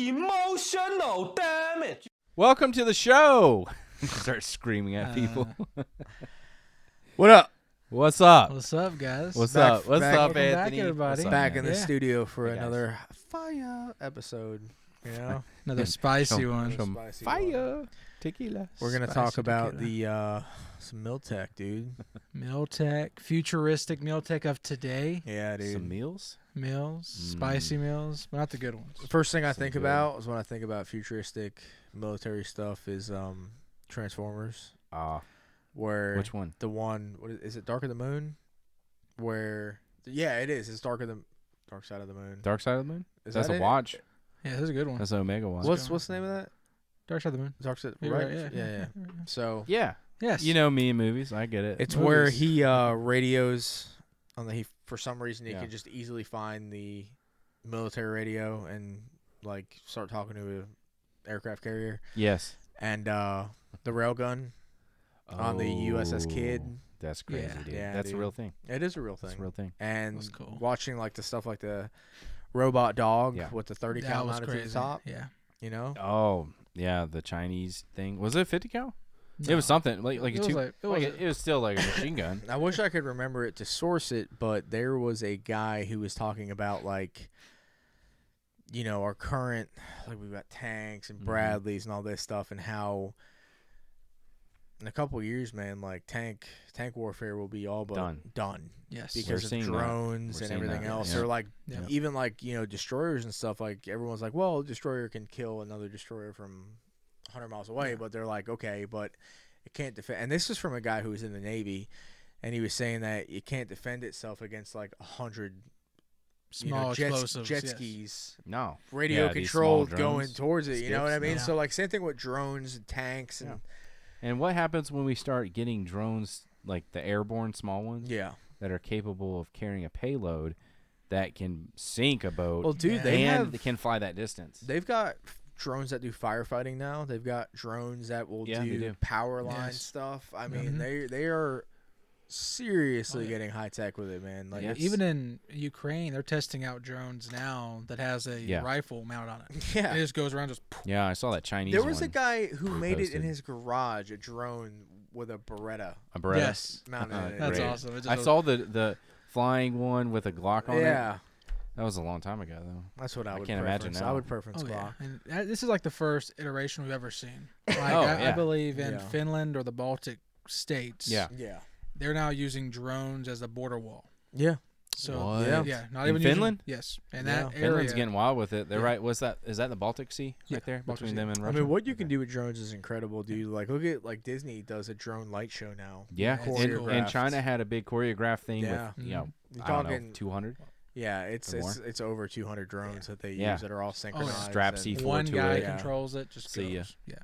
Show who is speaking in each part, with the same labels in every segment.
Speaker 1: Emotional damage.
Speaker 2: Welcome to the show. Start screaming at people.
Speaker 3: What up?
Speaker 2: What's up?
Speaker 4: What's up, guys?
Speaker 2: What's
Speaker 3: Back-
Speaker 2: up? What's
Speaker 3: back-
Speaker 2: up,
Speaker 4: Welcome back,
Speaker 2: Anthony?
Speaker 4: everybody.
Speaker 2: What's up,
Speaker 3: Back
Speaker 2: man?
Speaker 3: in the
Speaker 4: Yeah.
Speaker 3: studio for
Speaker 2: Hey, guys.
Speaker 3: another fire episode. You know,
Speaker 4: Another spicy one.
Speaker 2: Some
Speaker 3: Spicy
Speaker 2: fire. Tequila.
Speaker 3: we're gonna
Speaker 4: Spicy
Speaker 3: talk about
Speaker 4: tequila.
Speaker 3: the some Miltech, dude.
Speaker 4: Miltech, futuristic Miltech of today.
Speaker 3: Yeah, dude.
Speaker 2: Some meals?
Speaker 4: Meals, spicy meals, but not the good ones.
Speaker 3: The first thing I
Speaker 2: Some
Speaker 3: think
Speaker 2: good.
Speaker 3: about is when I think about futuristic military stuff is Transformers. Where
Speaker 2: Which one?
Speaker 3: the one is it Dark of the Moon? Where it is. It's Dark Side of the Moon.
Speaker 2: Dark Side of the Moon?
Speaker 3: Is
Speaker 2: That's
Speaker 3: that
Speaker 2: a
Speaker 3: it?
Speaker 2: watch.
Speaker 4: Yeah, this is a good one.
Speaker 2: That's an Omega watch.
Speaker 3: What's the name of that?
Speaker 4: Dark Side of the Moon.
Speaker 3: Dark Side,
Speaker 4: You're
Speaker 3: right? Yeah. So
Speaker 2: Yeah.
Speaker 4: Yes.
Speaker 2: You know me in movies. I get it.
Speaker 3: it's
Speaker 4: Movies.
Speaker 3: where he radios on the for some reason he
Speaker 2: Yeah.
Speaker 3: can just easily find the military radio and like start talking to a aircraft carrier
Speaker 2: Yes.
Speaker 3: and the railgun on the USS Kidd.
Speaker 2: Oh, That's crazy,
Speaker 4: Yeah.
Speaker 2: dude.
Speaker 3: Yeah,
Speaker 2: That's a
Speaker 3: dude.
Speaker 2: real thing.
Speaker 3: It is a real
Speaker 2: That's
Speaker 3: thing.
Speaker 2: a real thing.
Speaker 3: And
Speaker 4: That's cool.
Speaker 3: watching like the stuff like the robot dog
Speaker 2: Yeah.
Speaker 3: with the 30
Speaker 4: That
Speaker 3: cal
Speaker 4: was
Speaker 3: mounted to
Speaker 4: crazy.
Speaker 3: the top,
Speaker 4: Yeah.
Speaker 3: you know?
Speaker 2: Oh, yeah, the Chinese thing. Was it a 50 cal? It was
Speaker 4: No.
Speaker 2: something like a
Speaker 4: It was
Speaker 2: two.
Speaker 4: like- it
Speaker 2: like
Speaker 4: was
Speaker 2: it was still like a machine gun.
Speaker 3: I wish I could remember it to source it, but there was a guy who was talking about like, you know, our current, like we've got tanks and
Speaker 2: Mhm.
Speaker 3: Bradleys and all this stuff, and how in a couple of years, man, like tank warfare will be all but done
Speaker 4: Yes.
Speaker 3: because of
Speaker 2: seeing that.
Speaker 3: drones
Speaker 2: We're
Speaker 3: and
Speaker 2: seeing
Speaker 3: everything
Speaker 2: that,
Speaker 3: else.
Speaker 2: yeah.
Speaker 3: Or like
Speaker 4: Yeah.
Speaker 3: even like, you know, destroyers and stuff. Like everyone's like, well, a destroyer can kill another destroyer from 100 miles away,
Speaker 4: Yeah.
Speaker 3: but they're like, okay, but it can't defend. And this is from a guy who was in the Navy, and he was saying that it can't defend itself against like 100
Speaker 4: Small explosives.
Speaker 3: jet
Speaker 4: yes.
Speaker 3: skis,
Speaker 2: No.
Speaker 3: radio
Speaker 2: Yeah, these small
Speaker 3: controlled, going
Speaker 2: drones,
Speaker 3: towards it. You know what I
Speaker 2: skips,
Speaker 3: mean?
Speaker 4: yeah.
Speaker 3: So like same thing with drones and tanks and
Speaker 2: And what happens when we start getting drones like the airborne small ones
Speaker 3: yeah.
Speaker 2: that are capable of carrying a payload that can sink a boat
Speaker 3: Well, dude,
Speaker 4: Yeah.
Speaker 3: they
Speaker 2: and
Speaker 3: have
Speaker 2: can fly that distance?
Speaker 3: they've got drones that do firefighting now. They've got drones that will
Speaker 2: Yeah, they do.
Speaker 3: power line
Speaker 4: Yes.
Speaker 3: stuff. I mean,
Speaker 4: Mhm.
Speaker 3: they are seriously
Speaker 4: Oh, yeah.
Speaker 3: getting high tech with it, man. Like
Speaker 2: Yeah.
Speaker 3: it's-
Speaker 4: Even in Ukraine, they're testing out drones now that has a
Speaker 2: Yeah.
Speaker 4: rifle mounted on it.
Speaker 3: yeah.
Speaker 4: It just goes around, just
Speaker 2: Yeah, I saw that Chinese
Speaker 3: There was
Speaker 2: one.
Speaker 3: a guy who made it in
Speaker 2: posted.
Speaker 3: his garage, a drone with a Beretta
Speaker 2: A Beretta.
Speaker 4: yes.
Speaker 3: mounted in it.
Speaker 4: That's
Speaker 2: Great.
Speaker 4: awesome. It just
Speaker 2: I
Speaker 4: goes-
Speaker 2: saw the flying one with a Glock on it.
Speaker 3: Yeah,
Speaker 2: That was a long time ago, though.
Speaker 3: that's what I
Speaker 2: I
Speaker 3: would
Speaker 2: can't imagine
Speaker 3: preference.
Speaker 2: now.
Speaker 3: I would preference
Speaker 4: Oh, yeah.
Speaker 3: Glock.
Speaker 4: And this is like the first iteration we've ever seen. Like,
Speaker 2: Oh,
Speaker 4: I
Speaker 2: yeah.
Speaker 4: believe in
Speaker 3: Yeah.
Speaker 4: Finland or the Baltic states.
Speaker 2: Yeah.
Speaker 3: Yeah.
Speaker 4: They're now using drones as a border wall.
Speaker 3: Yeah.
Speaker 4: So
Speaker 2: What?
Speaker 3: Yeah.
Speaker 4: not
Speaker 2: In
Speaker 4: even
Speaker 2: Finland?
Speaker 4: Using, yes, and
Speaker 3: Yeah.
Speaker 4: that
Speaker 2: Finland's
Speaker 4: area.
Speaker 2: getting wild with it. They're
Speaker 4: Yeah.
Speaker 2: right. Is that the Baltic Sea
Speaker 4: Yeah,
Speaker 2: right there
Speaker 4: Baltic
Speaker 2: between
Speaker 4: Sea.
Speaker 2: them and
Speaker 3: I
Speaker 2: Russia?
Speaker 3: mean, what you can do with drones is incredible, dude. Like, look at like Disney does a drone light show now.
Speaker 2: Yeah,
Speaker 4: It's
Speaker 2: and
Speaker 4: choreographed.
Speaker 2: China had a big choreographed thing
Speaker 3: Yeah.
Speaker 2: with, you know,
Speaker 3: You're
Speaker 2: I don't know,
Speaker 3: talking,
Speaker 2: 200.
Speaker 3: yeah, it's
Speaker 2: or more.
Speaker 3: it's over 200 drones that they
Speaker 2: Yeah.
Speaker 3: use that are all synchronized.
Speaker 2: Strap
Speaker 3: and-
Speaker 2: C4
Speaker 4: One
Speaker 2: to
Speaker 4: guy
Speaker 2: it.
Speaker 3: Yeah.
Speaker 4: controls it. Just
Speaker 2: See ya.
Speaker 4: goes. Yeah.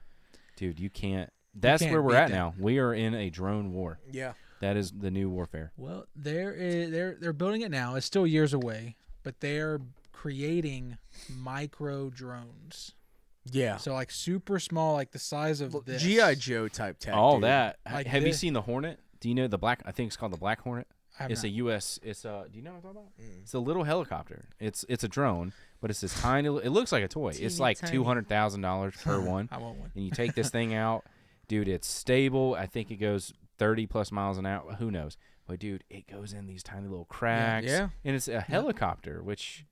Speaker 2: Dude, you can't. That's
Speaker 4: can't
Speaker 2: where we're
Speaker 4: beat
Speaker 2: at
Speaker 4: that.
Speaker 2: now. We are in a drone war.
Speaker 3: Yeah.
Speaker 2: That is the new warfare.
Speaker 4: Well, they're building it now. It's still years away, but they're creating micro drones.
Speaker 3: Yeah.
Speaker 4: So like super small, like the size of
Speaker 3: Look,
Speaker 4: this.
Speaker 3: GI Joe type tech.
Speaker 2: All
Speaker 3: dude.
Speaker 2: that.
Speaker 4: Like
Speaker 2: Have you
Speaker 4: this.
Speaker 2: seen the Hornet? Do you know the black? I think it's called the Black Hornet.
Speaker 4: I have
Speaker 2: It's
Speaker 4: not.
Speaker 2: a U.S. It's a. Do you know what I'm talking about?
Speaker 3: Mm.
Speaker 2: It's a little helicopter. It's a drone, but it's this tiny. It looks like a toy. It's
Speaker 3: Teeny
Speaker 2: like
Speaker 3: tiny.
Speaker 2: $200,000 per one.
Speaker 4: I want one.
Speaker 2: And you take this thing out, dude. It's stable. I think it goes 30 plus miles an hour. Who knows? But dude, it goes in these tiny little cracks.
Speaker 3: Yeah.
Speaker 2: And it's a helicopter, which,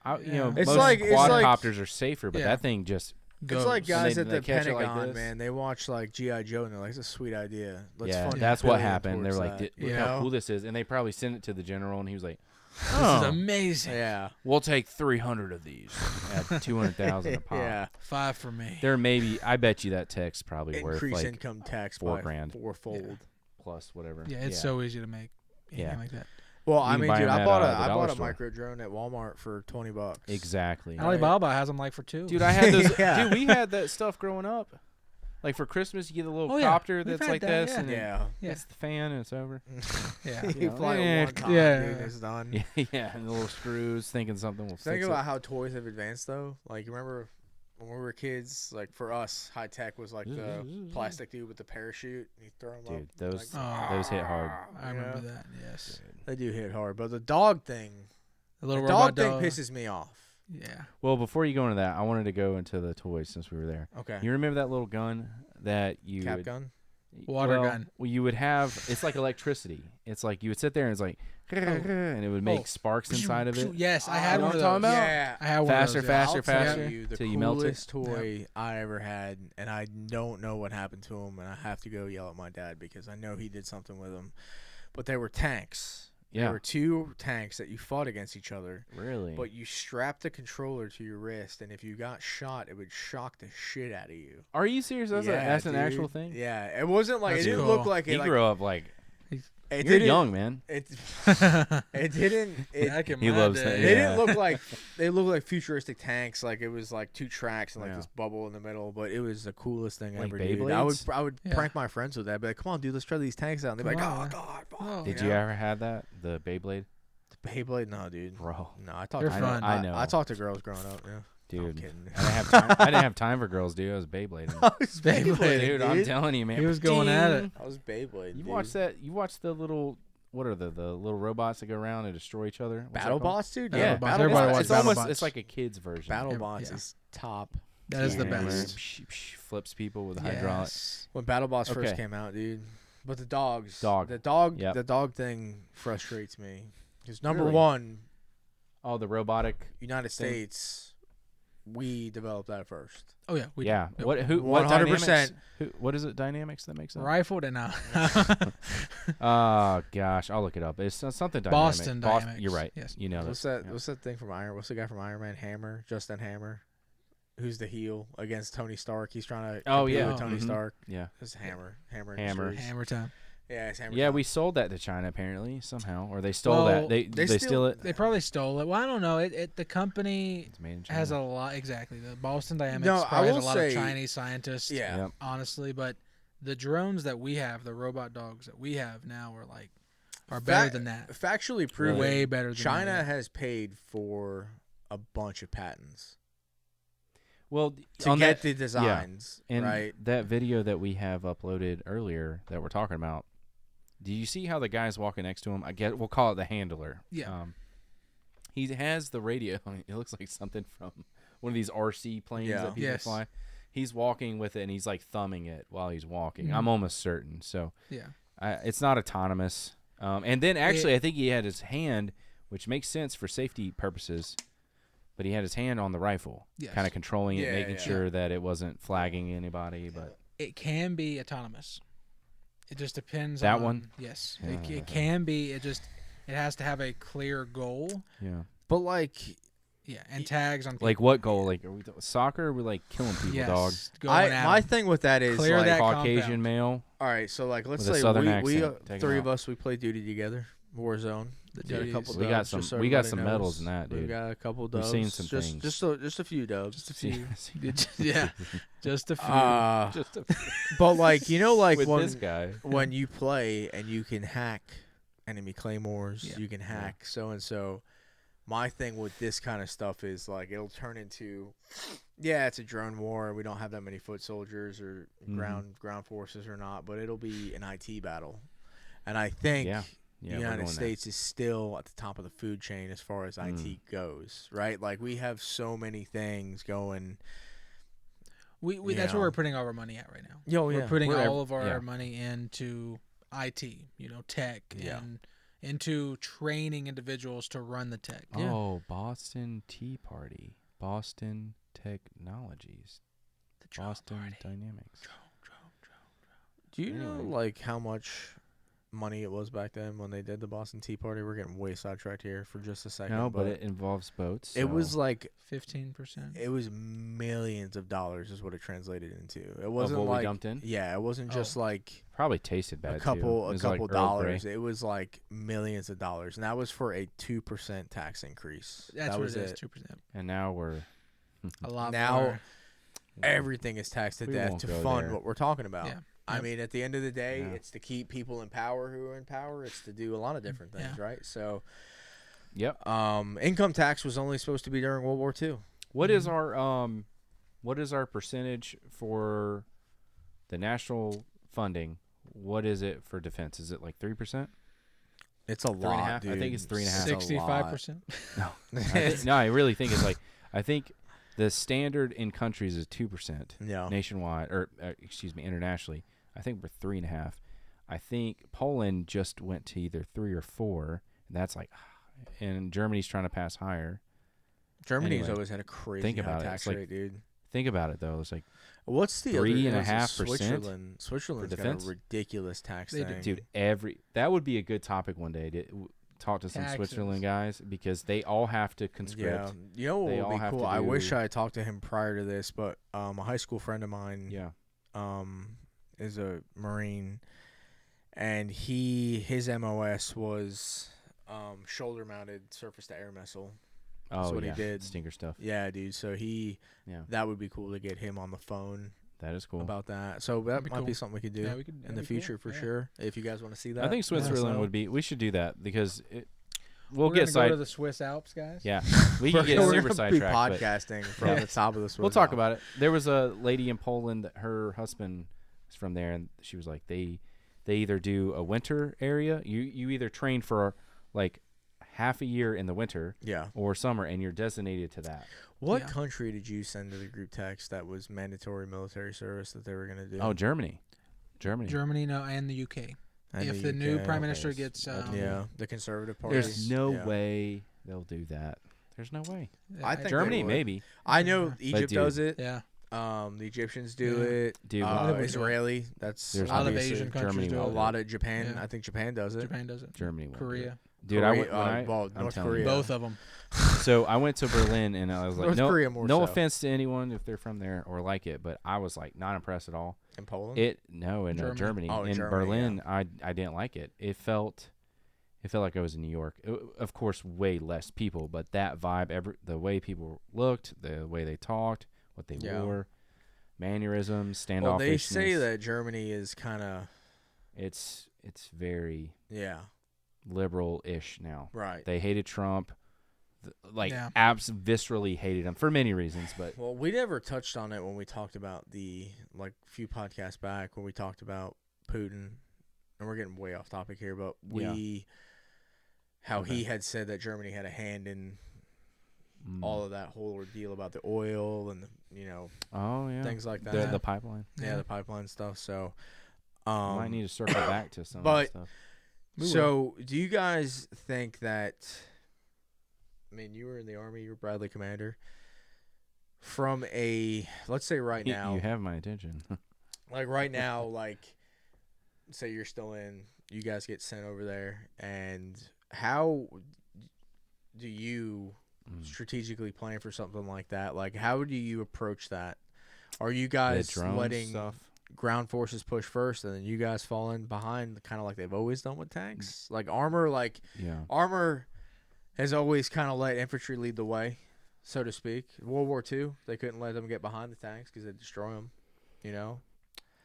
Speaker 2: you know,
Speaker 4: Yeah.
Speaker 3: It's
Speaker 2: most
Speaker 3: like-
Speaker 2: quadcopters are safer, but
Speaker 4: Yeah.
Speaker 2: that thing just.
Speaker 3: It's like
Speaker 4: Goes.
Speaker 3: guys
Speaker 2: they-
Speaker 3: at
Speaker 2: they
Speaker 3: the
Speaker 2: catch it like
Speaker 3: Pentagon,
Speaker 2: this.
Speaker 3: man. They watch like GI Joe and they're like, "It's a sweet idea. Let's
Speaker 2: Yeah,
Speaker 3: fund
Speaker 2: that's
Speaker 3: $1
Speaker 2: what
Speaker 3: billion
Speaker 2: happened. They're
Speaker 3: towards
Speaker 2: like,
Speaker 3: that."
Speaker 2: look
Speaker 3: You
Speaker 2: how
Speaker 3: know?
Speaker 2: cool this is, and they probably sent it to the general, and he was like,
Speaker 4: This
Speaker 2: "Oh,
Speaker 4: is amazing.
Speaker 3: Yeah.
Speaker 2: we'll take 300 of these at 200,000 a pop."
Speaker 3: Yeah.
Speaker 4: 5 for me.
Speaker 2: There may be. I bet you that tech's probably worth
Speaker 3: Increase
Speaker 2: like
Speaker 3: income tax
Speaker 2: $4
Speaker 3: by
Speaker 2: grand.
Speaker 3: fourfold.
Speaker 2: plus whatever.
Speaker 4: Yeah, it's so easy to make.
Speaker 2: Yeah.
Speaker 4: Like that.
Speaker 3: Well,
Speaker 2: You
Speaker 3: I
Speaker 2: can
Speaker 3: mean,
Speaker 2: buy
Speaker 3: dude,
Speaker 2: them
Speaker 3: I
Speaker 2: at,
Speaker 3: bought
Speaker 2: the
Speaker 3: a
Speaker 2: dollar store.
Speaker 3: micro drone at Walmart for $20.
Speaker 2: Exactly.
Speaker 3: Right.
Speaker 4: Alibaba has them like for 2.
Speaker 2: Dude, I had those.
Speaker 3: Yeah.
Speaker 2: Dude, we had that stuff growing up. Like for Christmas, you get a little
Speaker 4: Oh, yeah.
Speaker 2: copter
Speaker 4: We've
Speaker 2: that's
Speaker 4: had
Speaker 2: like
Speaker 4: that,
Speaker 2: this,
Speaker 4: yeah.
Speaker 2: and then
Speaker 3: Yeah.
Speaker 4: Yeah.
Speaker 2: it's the fan, and it's over.
Speaker 4: Yeah.
Speaker 3: You
Speaker 2: know,
Speaker 3: fly
Speaker 2: eh,
Speaker 3: it one time,
Speaker 4: yeah.
Speaker 3: dude, it's done.
Speaker 2: Yeah, and the little screws, thinking something will
Speaker 3: Think
Speaker 2: fix
Speaker 3: about
Speaker 2: it.
Speaker 3: how toys have advanced, though. Like, you remember when we were kids, like, for us, high tech was like the plastic dude with the parachute. And you throw them
Speaker 2: Dude,
Speaker 3: up.
Speaker 2: those
Speaker 3: like,
Speaker 2: those hit hard.
Speaker 4: I
Speaker 3: you
Speaker 4: remember
Speaker 3: know?
Speaker 4: that. Yes.
Speaker 3: They do hit hard. But the dog thing,
Speaker 4: The little
Speaker 3: the
Speaker 4: robot
Speaker 3: dog thing
Speaker 4: dog.
Speaker 3: pisses me off.
Speaker 4: Yeah.
Speaker 2: Well, before you go into that, I wanted to go into the toys since we were there.
Speaker 3: Okay.
Speaker 2: You remember that little gun that you
Speaker 3: Cap
Speaker 2: would,
Speaker 3: gun.
Speaker 4: Water gun.
Speaker 2: Well, you would have. It's like electricity. It's like you would sit there and it's like, and it would make sparks inside of it.
Speaker 4: Yes, I
Speaker 3: Oh,
Speaker 4: had
Speaker 2: you know
Speaker 4: one of
Speaker 2: what I'm
Speaker 4: those.
Speaker 2: talking about?
Speaker 3: Yeah.
Speaker 4: I had one
Speaker 2: Faster,
Speaker 4: of those, yeah.
Speaker 2: faster,
Speaker 3: I'll tell
Speaker 2: faster,
Speaker 3: you, the
Speaker 2: till you melt it.
Speaker 3: coolest toy I ever had, and I don't know what happened to him, and I have to go yell at my dad because I know he did something with them. But they were tanks.
Speaker 2: Yeah.
Speaker 3: There were 2 tanks that you fought against each other.
Speaker 2: Really?
Speaker 3: But you strapped the controller to your wrist, and if you got shot, it would shock the shit out of you.
Speaker 2: Are you serious? That's, that's an actual
Speaker 3: dude.
Speaker 2: thing?
Speaker 3: Yeah, it wasn't like
Speaker 4: That's
Speaker 3: it didn't
Speaker 4: cool.
Speaker 3: look like it.
Speaker 2: He
Speaker 3: Like,
Speaker 2: grew up like
Speaker 3: it
Speaker 2: you're
Speaker 3: didn't,
Speaker 2: young, man.
Speaker 3: It didn't.
Speaker 4: Back in
Speaker 2: He
Speaker 4: my
Speaker 2: loves
Speaker 4: day.
Speaker 2: that,
Speaker 3: They
Speaker 2: yeah.
Speaker 3: didn't look like they looked like futuristic tanks. Like it was like 2 tracks and like
Speaker 2: Yeah.
Speaker 3: this bubble in the middle. But it was the coolest thing
Speaker 2: Like
Speaker 3: ever. Dude. I
Speaker 2: Beyblades?
Speaker 3: would
Speaker 4: Yeah.
Speaker 3: prank my friends with that. Be like, come on, dude, let's try these tanks out. And they'd be like,
Speaker 4: Come
Speaker 3: oh
Speaker 4: on.
Speaker 3: god, fuck.
Speaker 4: Oh.
Speaker 2: Did
Speaker 3: know?
Speaker 2: you ever have that? The Beyblade?
Speaker 3: The Beyblade? No, dude.
Speaker 2: Bro.
Speaker 3: No, I talked.
Speaker 4: They're
Speaker 3: to
Speaker 4: fun.
Speaker 2: I know.
Speaker 3: I talked to girls growing up. Yeah, I'm
Speaker 2: Dude.
Speaker 3: kidding.
Speaker 2: I didn't have time. I didn't have time for girls, dude. I was Beyblade.
Speaker 3: was
Speaker 4: Beyblade,
Speaker 2: Dude, I'm telling you, man.
Speaker 4: He was going at it.
Speaker 2: Ding.
Speaker 3: I was Beyblade.
Speaker 2: You
Speaker 3: dude.
Speaker 2: watch that? You watch the little? What are the little robots that go around and destroy each other? What's that
Speaker 3: Battle
Speaker 2: called?
Speaker 3: Bots, dude.
Speaker 2: Yeah,
Speaker 3: Yeah,
Speaker 4: BattleBots.
Speaker 3: Battle
Speaker 4: Everybody
Speaker 3: Bots.
Speaker 4: watches
Speaker 2: It's almost.
Speaker 4: BattleBots.
Speaker 2: It's like a kid's version.
Speaker 3: Battle Bots
Speaker 4: Yeah.
Speaker 3: is top.
Speaker 4: That is the
Speaker 3: Yeah.
Speaker 4: best.
Speaker 2: Flips people with hydraulic.
Speaker 4: Yes.
Speaker 3: When BattleBots first
Speaker 2: Okay.
Speaker 3: came out, dude. But the dogs,
Speaker 2: Dog.
Speaker 3: the dog,
Speaker 2: Yep.
Speaker 3: the dog thing frustrates me. Because number
Speaker 2: Really?
Speaker 3: one,
Speaker 2: Oh, the robotic.
Speaker 3: United
Speaker 2: thing.
Speaker 3: States, we developed that first.
Speaker 4: Oh yeah. We
Speaker 2: Yeah.
Speaker 4: Yep.
Speaker 2: What? Who? What
Speaker 3: 100%.
Speaker 2: dynamics? What is it? Dynamics that makes that?
Speaker 4: Rifled and now.
Speaker 2: Oh gosh, I'll look it up. It's something dynamic.
Speaker 4: Boston Dynamics.
Speaker 2: You're right.
Speaker 4: Yes.
Speaker 2: You know
Speaker 3: What's
Speaker 2: this.
Speaker 3: that? What's that thing from Iron? What's the guy from Iron Man? Hammer, Justin Hammer, who's the heel against Tony Stark. He's trying to
Speaker 2: Oh,
Speaker 3: compete
Speaker 2: yeah.
Speaker 3: with Tony
Speaker 2: Mhm.
Speaker 3: Stark.
Speaker 2: Yeah.
Speaker 3: It's Hammer.
Speaker 2: Hammer.
Speaker 3: Industries.
Speaker 4: Hammer time.
Speaker 3: Yeah, it's Hammer.
Speaker 2: Yeah,
Speaker 3: time.
Speaker 2: we sold that to China apparently somehow, or they stole
Speaker 4: Well,
Speaker 2: that. They
Speaker 3: they
Speaker 2: steal it.
Speaker 4: They probably stole it. Well, I don't know. The company
Speaker 2: It's made in China.
Speaker 4: has a lot. Exactly. The Boston Dynamics
Speaker 3: No, I
Speaker 4: probably has
Speaker 3: will
Speaker 4: a lot of
Speaker 3: say-
Speaker 4: Chinese scientists.
Speaker 3: Yeah.
Speaker 2: Yep.
Speaker 4: Honestly, but the drones that we have, the robot dogs that we have now, are better than that.
Speaker 3: Factually proven.
Speaker 4: Way better than
Speaker 3: China
Speaker 4: that.
Speaker 3: has paid for a bunch of patents
Speaker 2: Well,
Speaker 3: to
Speaker 2: on
Speaker 3: get
Speaker 2: that,
Speaker 3: the designs,
Speaker 2: and
Speaker 3: right?
Speaker 2: that video that we have uploaded earlier that we're talking about. Do you see how the guy's walking next to him? I guess we'll call it the handler.
Speaker 4: Yeah.
Speaker 2: He has the radio. It looks like something from one of these RC planes
Speaker 3: Yeah.
Speaker 2: that people
Speaker 4: Yes.
Speaker 2: fly. He's walking with it and he's like thumbing it while he's walking.
Speaker 4: Mhm.
Speaker 2: I'm almost certain. So
Speaker 4: Yeah.
Speaker 2: it's not autonomous. And then actually, I think he had his hand, which makes sense for safety purposes. But he had his hand on the rifle,
Speaker 4: Yes.
Speaker 2: kind of controlling it,
Speaker 3: Yeah,
Speaker 2: making
Speaker 3: yeah.
Speaker 2: sure that it wasn't flagging anybody. But
Speaker 4: It can be autonomous. It just depends
Speaker 2: That
Speaker 4: on
Speaker 2: one?
Speaker 4: Yes.
Speaker 2: Yeah.
Speaker 4: It can be. It has to have a clear goal.
Speaker 2: yeah,
Speaker 3: But like,
Speaker 4: Yeah, and tags on people.
Speaker 2: like what goal? Like are we soccer? Or are we like killing people,
Speaker 4: yes,
Speaker 2: dog?
Speaker 4: going at
Speaker 3: my
Speaker 4: 'em.
Speaker 3: thing with that is
Speaker 4: Clear
Speaker 3: like,
Speaker 4: that
Speaker 2: Caucasian
Speaker 4: compound.
Speaker 2: male.
Speaker 3: all right, so like, let's
Speaker 2: With a
Speaker 3: say
Speaker 2: southern
Speaker 3: we
Speaker 2: accent. Take 'em
Speaker 3: three
Speaker 2: out.
Speaker 3: of us, we play duty together, Warzone.
Speaker 4: The
Speaker 3: Got a
Speaker 4: duties.
Speaker 3: couple
Speaker 2: We got
Speaker 3: dubs,
Speaker 2: some-
Speaker 3: just so
Speaker 2: we got
Speaker 3: everybody
Speaker 2: some
Speaker 3: knows.
Speaker 2: medals in that,
Speaker 3: We
Speaker 2: dude.
Speaker 3: got a couple
Speaker 2: We've
Speaker 3: dubs.
Speaker 2: seen some
Speaker 3: just,
Speaker 2: things.
Speaker 3: Just a few dubs.
Speaker 4: Just a few. Yeah, just a few.
Speaker 2: Just a,
Speaker 3: But like, you know, like
Speaker 2: with
Speaker 3: when
Speaker 2: this guy.
Speaker 3: when you play and you can hack enemy claymores,
Speaker 4: Yeah.
Speaker 3: you can hack so and so. My thing with this kind of stuff is like it'll turn into, yeah, it's a drone war. We don't have that many foot soldiers or
Speaker 2: Mhm.
Speaker 3: ground forces or not, but it'll be an IT battle. And I think
Speaker 2: Yeah,
Speaker 3: the
Speaker 2: we're
Speaker 3: United
Speaker 2: going there.
Speaker 3: States is still at the top of the food chain as far as
Speaker 2: Mm.
Speaker 3: IT goes, right? Like we have so many things going.
Speaker 4: we
Speaker 3: you
Speaker 4: that's
Speaker 3: know.
Speaker 4: where we're putting all our money at right now.
Speaker 3: Yo,
Speaker 4: We're putting
Speaker 2: We're
Speaker 4: all of our
Speaker 2: yeah.
Speaker 4: money into IT, tech,
Speaker 3: Yeah.
Speaker 4: and into training individuals to run the tech.
Speaker 3: Yeah.
Speaker 2: Oh, Boston Tea Party, Boston Technologies,
Speaker 4: The drone
Speaker 2: Boston
Speaker 4: party.
Speaker 2: Dynamics.
Speaker 3: Do you know
Speaker 2: Anyway.
Speaker 3: like how much money it was back then when they did the Boston Tea Party? We're getting way sidetracked here for just a second.
Speaker 2: No, but it involves boats.
Speaker 3: it was
Speaker 2: so-
Speaker 3: like
Speaker 4: 15%.
Speaker 3: it was millions of dollars is what it translated into. It wasn't
Speaker 2: what we
Speaker 3: like
Speaker 2: dumped in?
Speaker 3: Yeah, it wasn't just like
Speaker 2: probably tasted bad
Speaker 3: a
Speaker 2: too.
Speaker 3: couple
Speaker 2: It
Speaker 3: a
Speaker 2: was like
Speaker 3: couple
Speaker 2: Earl Grey.
Speaker 3: dollars. It was like millions of dollars, and that was for a 2% tax increase.
Speaker 4: That's
Speaker 3: that
Speaker 4: what
Speaker 3: was
Speaker 4: it is. 2%.
Speaker 2: And now we're
Speaker 4: A lot
Speaker 3: Now-
Speaker 4: more.
Speaker 3: Everything is taxed to
Speaker 2: We
Speaker 3: death
Speaker 2: won't
Speaker 3: to
Speaker 2: go
Speaker 3: fund
Speaker 2: there.
Speaker 3: what we're talking about.
Speaker 4: Yeah.
Speaker 3: I
Speaker 4: Yep.
Speaker 3: mean, at the end of the day,
Speaker 2: Yeah.
Speaker 3: it's to keep people in power who are in power. It's to do a lot of different things,
Speaker 4: Yeah.
Speaker 3: right? So,
Speaker 2: Yep.
Speaker 3: income tax was only supposed to be during World War II.
Speaker 2: What is
Speaker 4: Mhm.
Speaker 2: our percentage for the national funding? What is it for defense? Is it like 3%?
Speaker 3: It's a lot,
Speaker 2: 3.5?
Speaker 3: dude.
Speaker 2: I think it's 3.5.
Speaker 3: It's a lot.
Speaker 4: 65%.
Speaker 2: No, I really think it's like I think the standard in countries is 2%
Speaker 3: Yeah.
Speaker 2: nationwide, or internationally. I think we're 3.5. I think Poland just went to either 3 or 4. And that's like, and Germany's trying to pass higher.
Speaker 3: Germany's
Speaker 2: Anyway,
Speaker 3: always had a crazy
Speaker 2: think
Speaker 3: high
Speaker 2: about it.
Speaker 3: tax
Speaker 2: It's like-
Speaker 3: rate, dude.
Speaker 2: Think about it though. It's like,
Speaker 3: What's the
Speaker 2: 3.5%?
Speaker 3: Switzerland. Switzerland's got
Speaker 2: defense?
Speaker 3: a ridiculous tax
Speaker 4: They do.
Speaker 3: thing.
Speaker 2: dude, that would be a good topic one day to talk to some
Speaker 4: Taxes.
Speaker 2: Switzerland guys, because they all have to conscript.
Speaker 3: Yeah, you know what
Speaker 2: They
Speaker 3: would
Speaker 2: all
Speaker 3: be
Speaker 2: have
Speaker 3: cool?
Speaker 2: to
Speaker 3: I wish
Speaker 2: do-
Speaker 3: I had talked to him prior to this, but a high school friend of mine
Speaker 2: Yeah.
Speaker 3: is a Marine, and his MOS was shoulder mounted surface to air missile.
Speaker 2: Oh,
Speaker 3: what he
Speaker 2: yeah.
Speaker 3: did.
Speaker 2: Stinker stuff.
Speaker 3: Yeah, dude. So
Speaker 2: Yeah.
Speaker 3: that would be cool to get him on the phone
Speaker 2: That is cool.
Speaker 3: about that. So that
Speaker 4: be
Speaker 3: might be
Speaker 4: cool.
Speaker 3: something we could do
Speaker 4: Yeah, we could
Speaker 3: in the future for sure. If you guys want to see that,
Speaker 2: I think Switzerland
Speaker 3: So-
Speaker 2: would be. We should do that because we'll
Speaker 4: We're
Speaker 2: get
Speaker 4: gonna go
Speaker 2: side.
Speaker 4: to the Swiss Alps, guys.
Speaker 2: Yeah, we
Speaker 3: We're
Speaker 2: can get
Speaker 3: gonna
Speaker 2: super
Speaker 3: be
Speaker 2: sidetracked. but
Speaker 3: podcasting from
Speaker 2: Yeah.
Speaker 3: the top of the Swiss
Speaker 2: We'll talk
Speaker 3: Alps.
Speaker 2: about it. There was a lady in Poland that her husband is from there, and she was like, they either do a winter area. You either train for like half a year in the winter
Speaker 3: Yeah.
Speaker 2: or summer, and you're designated to that.
Speaker 3: What
Speaker 4: Yeah.
Speaker 3: country did you send to the group text that was mandatory military service that they were going to do?
Speaker 2: Oh, Germany.
Speaker 4: Germany, no, and the UK.
Speaker 3: And
Speaker 4: If the new
Speaker 3: UK.
Speaker 4: prime minister
Speaker 2: Okay,
Speaker 4: gets,
Speaker 2: that's-
Speaker 3: Yeah, the conservative party.
Speaker 2: There's no
Speaker 3: Yeah.
Speaker 2: way they'll do that. There's no way.
Speaker 3: I think
Speaker 2: Germany,
Speaker 3: they would.
Speaker 2: maybe.
Speaker 3: I know
Speaker 4: But
Speaker 3: Egypt
Speaker 2: dude-
Speaker 3: does it.
Speaker 4: Yeah,
Speaker 3: The Egyptians do
Speaker 4: Yeah.
Speaker 3: it.
Speaker 2: Dude,
Speaker 4: they would do it.
Speaker 3: Israeli. That's
Speaker 2: There's
Speaker 4: a lot of
Speaker 3: obviously-
Speaker 4: Asian countries
Speaker 2: Germany
Speaker 4: do
Speaker 3: A
Speaker 2: will
Speaker 4: it.
Speaker 3: lot of Japan.
Speaker 4: Yeah.
Speaker 3: I think Japan does it.
Speaker 4: Japan does it.
Speaker 2: Germany won't do it.
Speaker 4: Korea,
Speaker 2: Dude,
Speaker 3: Korea,
Speaker 2: I'm
Speaker 3: North
Speaker 2: telling you.
Speaker 3: Korea.
Speaker 4: both of them.
Speaker 2: So I went to Berlin, and I was like,
Speaker 3: North Korea more
Speaker 2: no
Speaker 3: so.
Speaker 2: offense to anyone if they're from there or like it, but I was like not impressed at all.
Speaker 3: In Poland.
Speaker 2: In
Speaker 4: Germany.
Speaker 2: Germany.
Speaker 3: Oh, in
Speaker 2: in
Speaker 3: Germany,
Speaker 2: Berlin, I didn't like it. It felt like I was in New York. Of course, way less people, but that vibe, the way people looked, the way they talked, what they
Speaker 3: Yeah.
Speaker 2: wore, mannerisms, standoffishness.
Speaker 3: Well, they say that Germany is kind of
Speaker 2: it's very
Speaker 3: yeah,
Speaker 2: liberal-ish now.
Speaker 3: right.
Speaker 2: They hated Trump,
Speaker 4: Yeah.
Speaker 2: viscerally hated him for many reasons, but
Speaker 3: Well, we never touched on it when we talked about the few podcasts back when we talked about Putin, and we're getting way off topic here, but how he had said that Germany had a hand in all of that whole ordeal about the oil and
Speaker 2: oh yeah,
Speaker 3: things like that.
Speaker 2: the pipeline.
Speaker 3: yeah,
Speaker 4: Yeah.
Speaker 3: the pipeline stuff. So,
Speaker 2: Might need to circle back to some
Speaker 3: but-
Speaker 2: of that stuff.
Speaker 4: We
Speaker 3: so do you guys think that? I mean, you were in the Army. You were Bradley Commander. From let's say right now,
Speaker 2: You have my attention.
Speaker 3: right now, say you're still in, you guys get sent over there, and how do you strategically plan for something like that? How do you approach that? Are you guys
Speaker 2: drone
Speaker 3: letting
Speaker 2: stuff.
Speaker 3: ground forces push first, and then you guys fall in behind, kind of like they've always done with tanks? Armor has always kind of let infantry lead the way, so to speak. World War II, they couldn't let them get behind the tanks because they'd destroy them,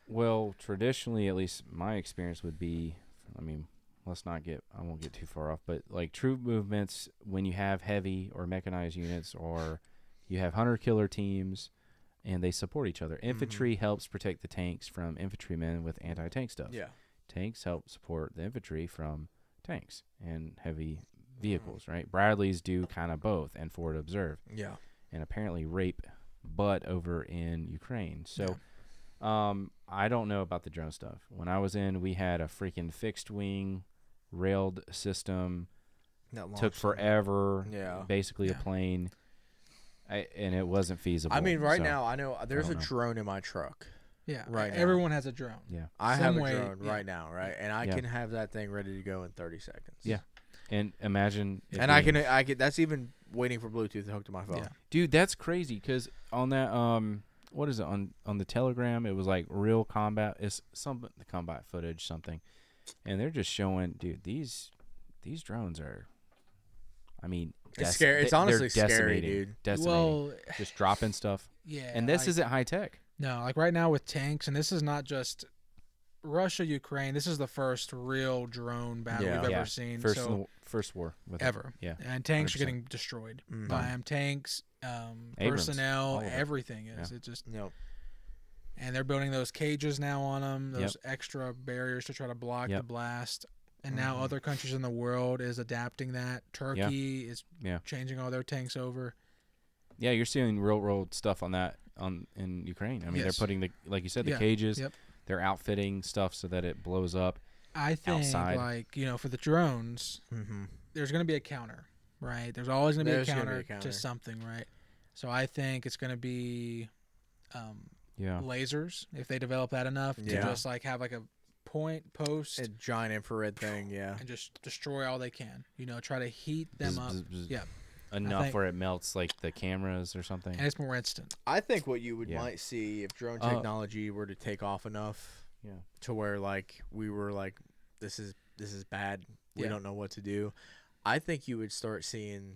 Speaker 2: Well, traditionally, at least my experience would be, I mean, I won't get too far off, but troop movements, when you have heavy or mechanized units, or you have hunter-killer teams, and they support each other. Infantry helps protect the tanks from infantrymen with anti-tank stuff.
Speaker 3: Yeah.
Speaker 2: Tanks help support the infantry from tanks and heavy vehicles, right? Bradleys do kind of both, and Forward Observe,
Speaker 3: Yeah.
Speaker 2: and apparently rape butt over in Ukraine. So I don't know about the drone stuff. When I was in, we had a freaking fixed wing railed system.
Speaker 3: That
Speaker 2: Took
Speaker 3: launched them.
Speaker 2: forever.
Speaker 3: Yeah.
Speaker 2: Basically a
Speaker 4: Yeah.
Speaker 2: plane. And it wasn't feasible.
Speaker 3: I mean, right
Speaker 2: so,
Speaker 3: now, I know there's a
Speaker 2: don't know.
Speaker 3: drone in my truck.
Speaker 4: Yeah,
Speaker 3: Right now.
Speaker 4: everyone has a drone.
Speaker 2: Yeah.
Speaker 3: I
Speaker 4: Some
Speaker 3: have a
Speaker 4: way,
Speaker 3: drone
Speaker 4: yeah.
Speaker 3: right now, right? And I
Speaker 2: Yeah.
Speaker 3: can have that thing ready to go in 30 seconds.
Speaker 2: Yeah. And imagine. it
Speaker 3: And I
Speaker 2: being-
Speaker 3: can, that's even waiting for Bluetooth to hook to my phone.
Speaker 4: Yeah.
Speaker 2: Dude, that's crazy because on that what is it on the Telegram? It was real combat. It's some the combat footage something, and they're just showing, dude, these drones are. I mean,
Speaker 3: It's scary. It's
Speaker 2: they're
Speaker 3: honestly scary,
Speaker 2: decimating,
Speaker 3: dude.
Speaker 2: Decimating,
Speaker 4: Well,
Speaker 2: just dropping stuff.
Speaker 4: yeah,
Speaker 2: And this isn't high tech.
Speaker 4: no, right now with tanks, and this is not just Russia, Ukraine. This is the first real drone battle
Speaker 3: Yeah.
Speaker 4: we've
Speaker 2: Yeah.
Speaker 4: ever seen.
Speaker 2: First war with it.
Speaker 4: Ever.
Speaker 2: Yeah.
Speaker 4: And tanks
Speaker 2: 100%.
Speaker 4: are getting destroyed
Speaker 3: Mhm.
Speaker 4: by them. Tanks,
Speaker 2: Abrams,
Speaker 4: personnel,
Speaker 2: all of it.
Speaker 4: everything is.
Speaker 2: Yeah.
Speaker 4: It just
Speaker 3: Yep.
Speaker 4: and they're building those cages now on them, those
Speaker 2: Yep.
Speaker 4: extra barriers to try to block the
Speaker 2: Yep.
Speaker 4: blast. And now
Speaker 3: Mhm.
Speaker 4: other countries in the world is adapting that. Turkey is
Speaker 2: Yeah.
Speaker 4: changing all their tanks over.
Speaker 2: Yeah, you're seeing real world stuff on that in Ukraine. I mean, they're putting like you said, the cages.
Speaker 4: Yep.
Speaker 2: They're outfitting stuff so that it blows up.
Speaker 4: I think,
Speaker 2: outside.
Speaker 4: like, for the drones, there's going to be a counter, right? There's always going to be a counter to something, right? So I think it's going to be lasers, if they develop that enough, to just, like, have, like, a post.
Speaker 3: A giant infrared thing,
Speaker 4: and just destroy all they can. Try to heat them up. Yeah.
Speaker 2: Enough where it melts, like, the cameras or something.
Speaker 4: And it's more instant.
Speaker 3: I think what you might see if drone technology were to take off enough to where, like, we were like, this is bad. We don't know what to do. I think you would start seeing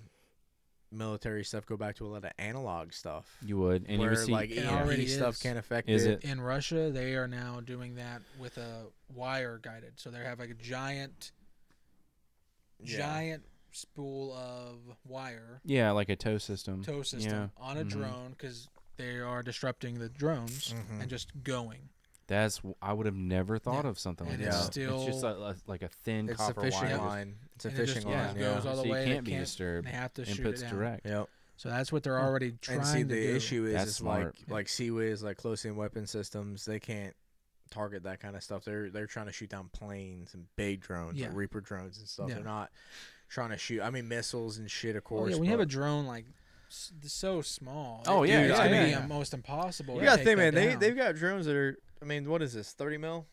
Speaker 3: military stuff go back to a lot of analog stuff.
Speaker 2: You would. And
Speaker 3: where,
Speaker 2: you would see
Speaker 3: like, EMP stuff can't affect it.
Speaker 4: In Russia, they are now doing that with a wire guided. So they have, like, a giant spool of wire.
Speaker 2: Yeah, like a tow system.
Speaker 4: On a drone, because they are disrupting the drones and just going.
Speaker 2: I would have never thought of something like that. It's just like a thin copper wire.
Speaker 3: It's a fishing line. It's a fishing line.
Speaker 4: It goes all the way.
Speaker 2: You can't be disturbed.
Speaker 4: They have to shoot it down.
Speaker 2: Direct.
Speaker 3: Yep.
Speaker 4: So that's what they're already trying to do.
Speaker 3: And see, the issue is
Speaker 2: smart.
Speaker 3: like CWIS, like close-in weapon systems, they can't target that kind of stuff. They're trying to shoot down planes and big drones, like Reaper drones and stuff. They're not trying to shoot. I mean, missiles and shit, of course.
Speaker 4: When you have a drone like so small,
Speaker 2: it's
Speaker 4: going to be almost impossible.
Speaker 3: You got to think, man. They've got drones that are. I mean, what is this? 30 mil?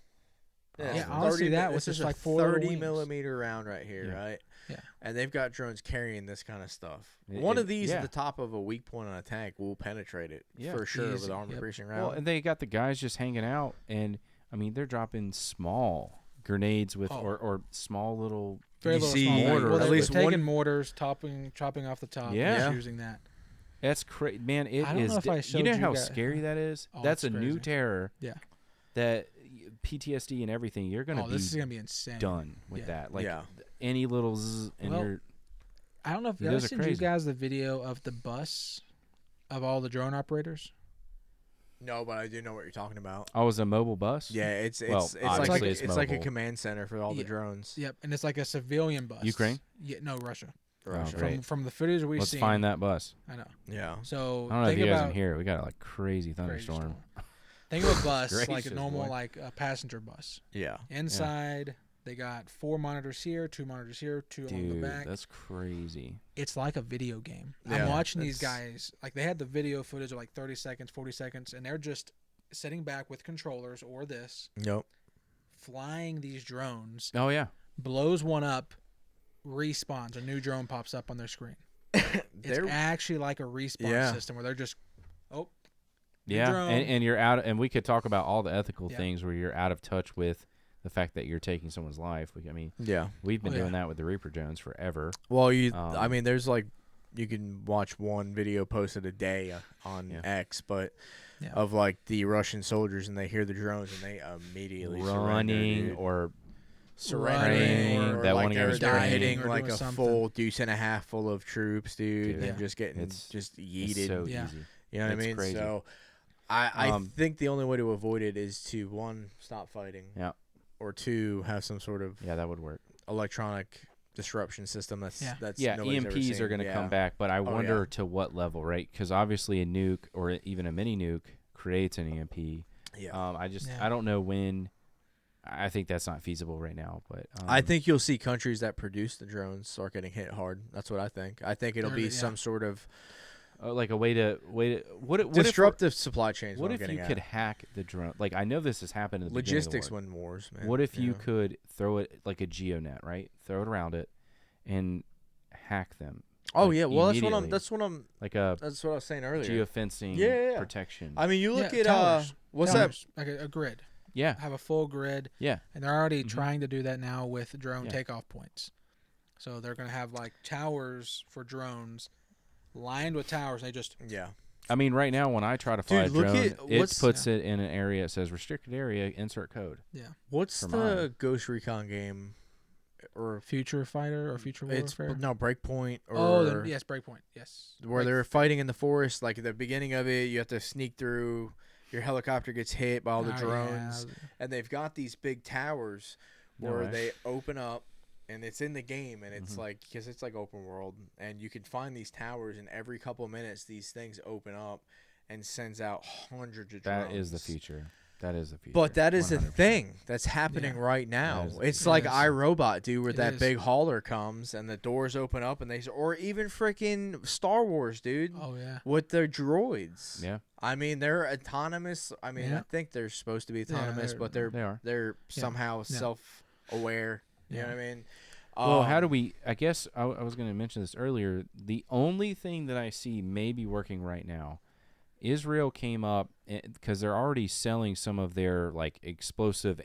Speaker 4: Yeah, honestly, that was just like
Speaker 3: 30 millimeter round right here, right?
Speaker 4: Yeah.
Speaker 3: And they've got drones carrying this kind of stuff. One of these at the top of a weak point on a tank will penetrate it for sure with armor piercing round.
Speaker 2: Well, and they got the guys just hanging out, and I mean, they're dropping small grenades with or small little.
Speaker 4: Very little small mortar. Well, at least taking mortars, chopping off the top, and using that.
Speaker 2: That's crazy, man. It
Speaker 4: I don't know if I showed
Speaker 2: you know how scary that is.
Speaker 4: Oh,
Speaker 2: that's a new terror.
Speaker 4: Yeah.
Speaker 2: That PTSD and everything. You're gonna
Speaker 4: this is gonna be insane.
Speaker 2: Done with that. Like any little zzz and you're.
Speaker 4: I don't know if I sent you guys the video of the bus of all the drone operators.
Speaker 3: No, but I do know what you're talking about.
Speaker 2: Oh, it's a mobile bus?
Speaker 3: Yeah, it's like a command center for all the drones.
Speaker 4: Yep, and it's like a civilian bus.
Speaker 2: Ukraine?
Speaker 4: Yeah, no, Russia.
Speaker 2: From
Speaker 4: the footage we've
Speaker 2: Let's
Speaker 4: seen.
Speaker 2: find that bus.
Speaker 4: I know.
Speaker 3: Yeah.
Speaker 4: So
Speaker 2: I don't know if you guys can hear it. We got a crazy thunderstorm.
Speaker 4: Think of a bus like a normal like a passenger bus.
Speaker 3: Yeah.
Speaker 4: Inside they got 4 monitors here, 2 monitors here, 2 along the back.
Speaker 2: That's crazy.
Speaker 4: It's like a video game. I'm watching these guys, like they had the video footage of like 30 seconds, 40 seconds, and they're just sitting back with controllers or this.
Speaker 3: Yep.
Speaker 4: Flying these drones.
Speaker 2: Oh yeah.
Speaker 4: Blows one up, respawns, a new drone pops up on their screen. It's actually like a respawn system where they're just
Speaker 2: and you're out, and we could talk about all the ethical things where you're out of touch with the fact that you're taking someone's life. We've been doing that with the Reaper drones forever.
Speaker 3: Well, I mean, there's like you can watch one video posted a day on X, but of like the Russian soldiers, and they hear the drones and they immediately
Speaker 2: running or
Speaker 3: surrendering, or
Speaker 2: that
Speaker 3: like
Speaker 2: one guy
Speaker 3: they're hitting like a full deuce and a half full of troops, dude, and just getting just yeeted.
Speaker 2: It's so easy.
Speaker 3: You know what I mean?
Speaker 2: Crazy.
Speaker 3: So I think the only way to avoid it is to 1, stop fighting.
Speaker 2: Yeah.
Speaker 3: Or 2, have some sort of
Speaker 2: that would work.
Speaker 3: Electronic disruption system that's
Speaker 2: EMPs are going to come back, but I wonder to what level, right? Because obviously a nuke or even a mini nuke creates an EMP. I don't know when. I think that's not feasible right now, but
Speaker 3: I think you'll see countries that produce the drones start getting hit hard. That's what I think. I think it'll be some sort of
Speaker 2: like a way to what
Speaker 3: disruptive supply chains.
Speaker 2: What if you could hack the drone? Like I know this has happened in the
Speaker 3: logistics win wars, man.
Speaker 2: What if you could throw it like a geonet, right? Throw it around it and hack them.
Speaker 3: Oh yeah, well that's what I'm that's what I was saying earlier.
Speaker 2: Geofencing protection.
Speaker 3: I mean, you look at what's that?
Speaker 4: Like a grid.
Speaker 2: Yeah.
Speaker 4: Have a full grid.
Speaker 2: Yeah.
Speaker 4: And they're already trying to do that now with drone takeoff points. So they're going to have like towers for drones lined with towers. They just
Speaker 2: I mean, right now when I try to fly a drone, it puts it in an area that says restricted area, insert code.
Speaker 4: Yeah.
Speaker 3: What's the Ghost Recon game? Or
Speaker 4: Future Fighter or Future Warfare?
Speaker 3: No, Breakpoint.
Speaker 4: Yes, Breakpoint. Yes.
Speaker 3: Where they're fighting in the forest, like at the beginning of it, you have to sneak through. Your helicopter gets hit by all the drones, and they've got these big towers where they open up, and it's in the game, and it's like, because it's like open world, and you can find these towers, and every couple of minutes these things open up and sends out hundreds of drones.
Speaker 2: That is the future. That is the future.
Speaker 3: But that is
Speaker 2: 100%.
Speaker 3: a thing that's happening right now. It's
Speaker 4: It
Speaker 3: like
Speaker 4: is.
Speaker 3: iRobot, dude, where
Speaker 4: It
Speaker 3: that
Speaker 4: is.
Speaker 3: big hauler comes and the doors open up, and or even freaking Star Wars, dude.
Speaker 4: Oh yeah.
Speaker 3: With the droids.
Speaker 2: Yeah.
Speaker 3: I mean, they're autonomous. I mean,
Speaker 4: Yeah.
Speaker 3: I think they're supposed to be autonomous, but
Speaker 2: They are.
Speaker 3: they're somehow self-aware. You know what I mean?
Speaker 2: Well, how do we? I guess I was going to mention this earlier. The only thing that I see maybe working right now, Israel came up because they're already selling some of their like explosive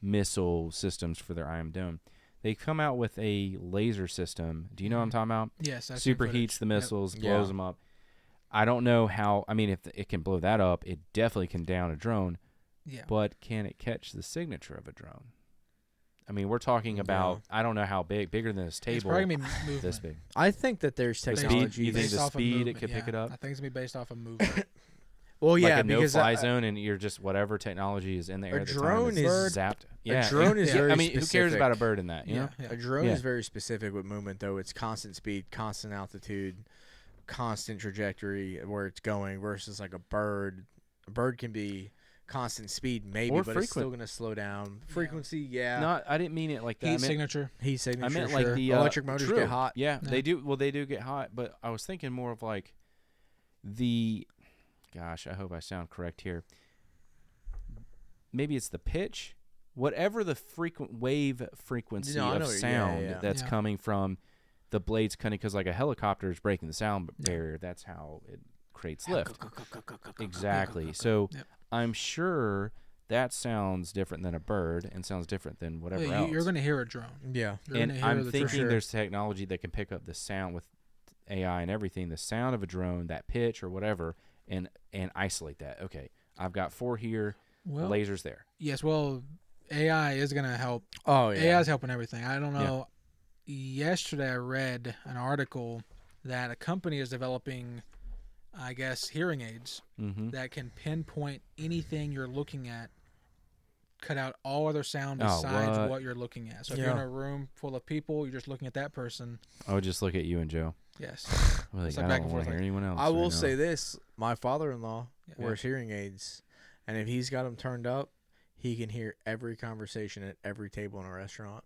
Speaker 2: anti-missile systems for their Iron Dome. They come out with a laser system. Do you know what I'm talking about?
Speaker 4: Yes. I've seen
Speaker 2: Superheats
Speaker 4: footage.
Speaker 2: the missiles,
Speaker 3: Yep.
Speaker 2: blows them up. I don't know how. I mean, if it can blow that up, it definitely can down a drone.
Speaker 4: Yeah.
Speaker 2: But can it catch the signature of a drone? I mean, we're talking about, I don't know how bigger than this table.
Speaker 4: It's probably gonna be movement.
Speaker 2: This big.
Speaker 3: I think that there's
Speaker 2: The speed,
Speaker 3: technology.
Speaker 2: you think
Speaker 4: Based
Speaker 2: the
Speaker 4: off of
Speaker 2: speed it
Speaker 4: movement,
Speaker 2: could pick it up?
Speaker 4: I think it's gonna be based off of movement.
Speaker 3: Well, yeah,
Speaker 2: like a
Speaker 3: because
Speaker 2: no-fly zone, and you're just whatever technology is in the air at the
Speaker 3: drone
Speaker 2: time
Speaker 3: is-
Speaker 2: zapped.
Speaker 3: a drone is very
Speaker 2: I mean, who cares
Speaker 3: specific.
Speaker 2: about a bird in that? You know?
Speaker 4: Yeah.
Speaker 3: a drone
Speaker 2: Yeah.
Speaker 3: is very specific with movement, though. It's constant speed, constant altitude, constant trajectory where it's going, versus like a bird. A bird can be constant speed, maybe,
Speaker 2: Or
Speaker 3: but it's still going to slow down. Frequency, yeah.
Speaker 2: Not. I didn't mean it like that.
Speaker 4: Heat
Speaker 2: I meant,
Speaker 4: signature.
Speaker 3: Heat signature,
Speaker 2: I meant
Speaker 3: sure.
Speaker 2: like the
Speaker 3: electric motors
Speaker 2: true.
Speaker 3: get hot.
Speaker 2: Yeah,
Speaker 4: Yeah.
Speaker 2: they do. Well, they do get hot, but I was thinking more of like the. Gosh, I hope I sound correct here. Maybe it's the pitch, whatever the wave frequency
Speaker 3: No, I know
Speaker 2: of
Speaker 3: what- yeah,
Speaker 2: sound
Speaker 3: yeah.
Speaker 2: that's
Speaker 4: Yeah.
Speaker 2: coming from the blades cutting, because like a helicopter is breaking the sound barrier. That's how it creates lift. Exactly. So
Speaker 4: Yep.
Speaker 2: I'm sure that sounds different than a bird and sounds different than whatever
Speaker 4: Yeah,
Speaker 2: else.
Speaker 4: you're gonna hear a drone.
Speaker 3: Yeah.
Speaker 4: You're
Speaker 2: And
Speaker 4: gonna hear
Speaker 2: I'm
Speaker 4: the
Speaker 2: thinking
Speaker 4: drone.
Speaker 2: there's technology that can pick up the sound with AI and everything, the sound of a drone, that pitch or whatever, and isolate that. Okay, I've got 4 here,
Speaker 4: Well,
Speaker 2: lasers there.
Speaker 4: yes. Well, AI is gonna help.
Speaker 3: Oh, yeah.
Speaker 4: AI is helping everything. I don't know. Yesterday, I read an article that a company is developing, I guess, hearing aids
Speaker 2: Mm-hmm.
Speaker 4: that can pinpoint anything you're looking at, cut out all other sound
Speaker 2: Oh,
Speaker 4: besides
Speaker 2: what?
Speaker 4: what you're looking at. So if you're in
Speaker 3: Yeah.
Speaker 4: a room full of people, you're just looking at that person.
Speaker 2: I would just look at you and Joe.
Speaker 4: Yes.
Speaker 2: I'm like,
Speaker 4: It's like
Speaker 2: I
Speaker 4: back
Speaker 2: don't
Speaker 4: and
Speaker 2: want
Speaker 4: forth,
Speaker 2: to hear anyone else.
Speaker 3: I will
Speaker 2: right
Speaker 3: say
Speaker 2: now.
Speaker 3: this: my father-in-law
Speaker 4: Yeah.
Speaker 3: wears hearing aids, and if he's got them turned up, he can hear every conversation at every table in a restaurant.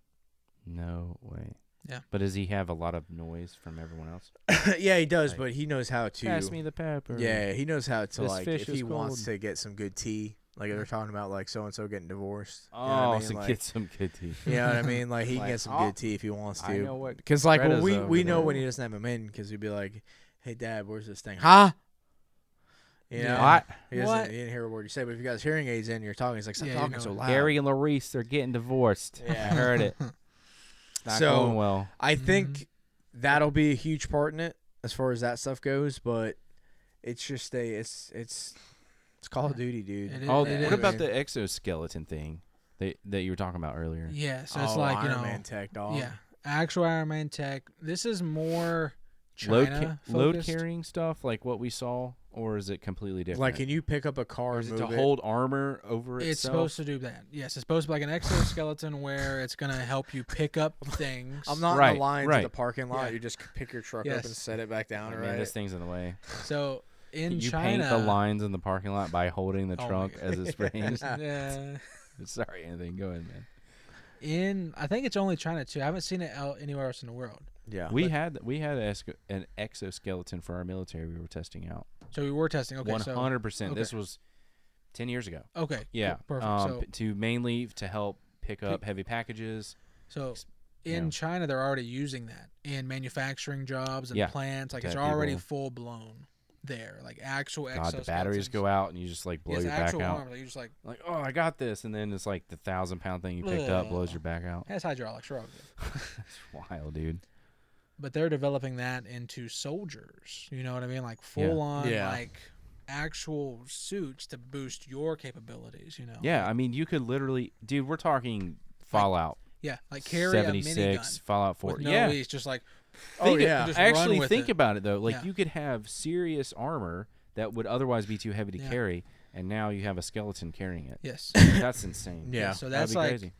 Speaker 2: No way.
Speaker 4: Yeah.
Speaker 2: But does he have a lot of noise from everyone else?
Speaker 3: Yeah, he does,
Speaker 2: Like,
Speaker 3: but he knows how to.
Speaker 2: Pass me the pepper.
Speaker 3: Yeah, he knows how to,
Speaker 2: This
Speaker 3: like,
Speaker 2: fish
Speaker 3: if he
Speaker 2: is
Speaker 3: wants
Speaker 2: cold.
Speaker 3: to get some good tea, like if they're talking about like so and so getting divorced.
Speaker 2: Oh,
Speaker 3: you know what I mean?
Speaker 2: so
Speaker 3: Like,
Speaker 2: get some good tea.
Speaker 3: you know what I mean? Like he can
Speaker 2: Like,
Speaker 3: get some
Speaker 2: oh,
Speaker 3: good tea if he wants
Speaker 2: I know
Speaker 3: to.
Speaker 2: what.
Speaker 3: Because like
Speaker 2: Greta's
Speaker 3: we
Speaker 2: over
Speaker 3: know
Speaker 2: there.
Speaker 3: when he doesn't have them in, because he'd be like, "Hey Dad, where's this thing?" Huh? You know?
Speaker 2: What?
Speaker 3: He
Speaker 4: What?
Speaker 3: didn't hear a word you say, but if you got his hearing aids in, you're talking. He's like, "Stop
Speaker 4: Yeah, you
Speaker 3: talking
Speaker 4: know
Speaker 3: so
Speaker 4: it.
Speaker 3: loud."
Speaker 2: Gary and Larice are getting divorced.
Speaker 3: Yeah.
Speaker 2: I heard it. Not
Speaker 3: So,
Speaker 2: going well.
Speaker 3: I
Speaker 4: Mm-hmm.
Speaker 3: think that'll be a huge part in it as far as that stuff goes, but it's just it's Call of Duty, dude.
Speaker 4: It is-
Speaker 2: Oh,
Speaker 4: it
Speaker 2: what
Speaker 4: is.
Speaker 2: about the exoskeleton thing that you were talking about earlier?
Speaker 4: Yeah. So it's like,
Speaker 3: Iron
Speaker 4: you know,
Speaker 3: Man tech, dog.
Speaker 4: yeah, actual Iron Man tech. This is more
Speaker 2: Load
Speaker 4: China
Speaker 2: load
Speaker 4: focused.
Speaker 2: carrying stuff like what we saw, or is it completely different?
Speaker 3: Like, can you pick up a car
Speaker 2: or
Speaker 3: and
Speaker 2: is it
Speaker 3: move
Speaker 2: to hold armor over
Speaker 4: It's
Speaker 2: itself?
Speaker 4: supposed to do that. Yes, it's supposed to be like an exoskeleton where it's gonna help you pick up things.
Speaker 3: I'm not in
Speaker 2: Right,
Speaker 3: the lines
Speaker 2: right.
Speaker 3: of the parking lot.
Speaker 4: Yeah.
Speaker 3: You just pick your truck up
Speaker 4: Yes.
Speaker 3: and set it back down,
Speaker 2: I
Speaker 3: right?
Speaker 2: mean, this thing's in the way.
Speaker 4: So in
Speaker 2: you
Speaker 4: China,
Speaker 2: paint the lines in the parking lot by holding the
Speaker 4: Oh my
Speaker 2: trunk
Speaker 4: God.
Speaker 2: as it springs.
Speaker 4: Yeah.
Speaker 2: Sorry, anything. Go ahead, man.
Speaker 4: I think it's only China too. I haven't seen it anywhere else in the world.
Speaker 3: Yeah.
Speaker 2: We had an exoskeleton for our military. We were testing out.
Speaker 4: So we were testing. Okay,
Speaker 2: 100%.
Speaker 4: okay.
Speaker 2: This was 10 years ago.
Speaker 4: so okay,
Speaker 2: Yeah.
Speaker 4: cool, perfect.
Speaker 2: to mainly to help pick up heavy packages.
Speaker 4: So in
Speaker 2: Yeah.
Speaker 4: China, they're already using that in manufacturing jobs and
Speaker 2: Yeah.
Speaker 4: plants. Like it's
Speaker 2: That
Speaker 4: already
Speaker 2: people-
Speaker 4: full blown there. Like actual
Speaker 2: God, the batteries
Speaker 4: exoskeletons.
Speaker 2: go out and you just like blow
Speaker 4: Yes,
Speaker 2: your back
Speaker 4: actual
Speaker 2: out.
Speaker 4: arms. Like, you just like
Speaker 2: Like, oh, I got this, and then it's like the 1,000-pound thing you picked up blows
Speaker 4: Ugh.
Speaker 2: your back out.
Speaker 4: that's hydraulics. You're all good.
Speaker 2: It's wild, dude.
Speaker 4: But they're developing that into soldiers. You know what I mean? Like full on,
Speaker 3: Yeah.
Speaker 4: like actual suits to boost your capabilities. You know?
Speaker 2: Yeah, I mean, you could literally, dude. We're talking Fallout
Speaker 4: Yeah, like carry a
Speaker 2: 76,
Speaker 4: minigun
Speaker 2: Fallout 4.
Speaker 4: with no
Speaker 2: Yeah,
Speaker 4: leash, just like
Speaker 2: Think
Speaker 3: yeah.
Speaker 2: of-
Speaker 4: just
Speaker 2: actually
Speaker 4: run with
Speaker 2: think
Speaker 4: it.
Speaker 2: about it though. Like
Speaker 4: Yeah.
Speaker 2: you could have serious armor that would otherwise be too heavy to
Speaker 4: Yeah.
Speaker 2: carry, and now you have a skeleton carrying it.
Speaker 4: yes.
Speaker 2: That's insane.
Speaker 3: Yeah.
Speaker 4: So
Speaker 2: That'd
Speaker 4: that's
Speaker 2: be
Speaker 4: like
Speaker 2: crazy.